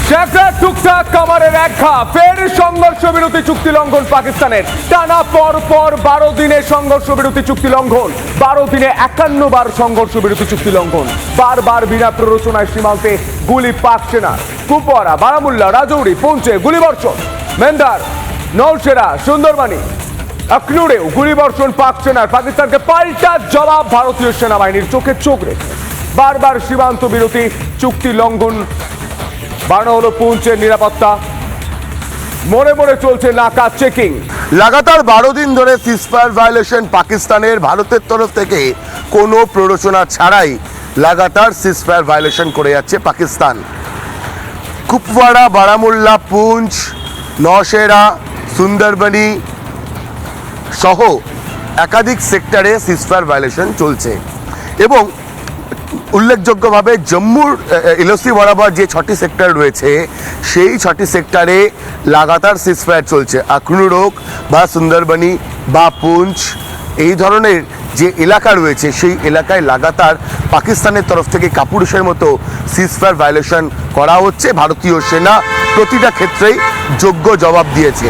শেখরা টুকটাক কামারের একঘা ফের সংঘর্ষ বিরতি চুক্তি লঙ্ঘন পাকিস্তানের। টানা পর পর 12 দিনের সংঘর্ষ বিরতি চুক্তি লঙ্ঘন, 12 দিনে 51 বার সংঘর্ষ বিরতি চুক্তি লঙ্ঘন। বারবার বিনা প্ররোচনায় সীমান্তে গুলি পাক সেনার। কুপওয়ারা, বারামুল্লা, রাজৌরি, পুঞ্চে গুলিবর্ষণ। মেন্দার, নওশেরা, সুন্দরবনী, আখনুরেও গুলিবর্ষণ পাক সেনার। পাকিস্তানকে পাল্টা জবাব ভারতীয় সেনাবাহিনীর, চোখে চোখ রেখে বারবার সীমান্ত বিরতি চুক্তি লঙ্ঘন। বাড়ানো হলো পুঞ্চের নিরাপত্তা, মোড়ে মোড়ে চলছে নাকা চেকিং। লাগাতার 12 দিন ধরে সিজফায়ার ভায়োলেশন পাকিস্তানের। ভারতের তরফ থেকে কোনো প্ররোচনা ছাড়াই লাগাতার সিজফায়ার ভায়োলেশন করে যাচ্ছে পাকিস্তান। কুপওয়ারা, বারামুল্লা, পুঞ্চ, নওশেরা, সুন্দরবনী সহ একাধিক সেক্টরে সিজফায়ার ভায়োলেশন চলছে এবং উল্লেখযোগ্যভাবে জম্মুর এলওসি বরাবর যে 6টি সেক্টর রয়েছে সেই 6টি সেক্টরে লাগাতার সিজফায়ার চলছে। আখনুর হোক বা সুন্দরবনী বা পুঞ্চ, এই ধরনের যে এলাকা রয়েছে সেই এলাকায় লাগাতার পাকিস্তানের তরফ থেকে কাপুরুষের মতো সিজফায়ার ভায়োলেশন করা হচ্ছে। ভারতীয় সেনা প্রতিটা ক্ষেত্রেই যোগ্য জবাব দিয়েছে।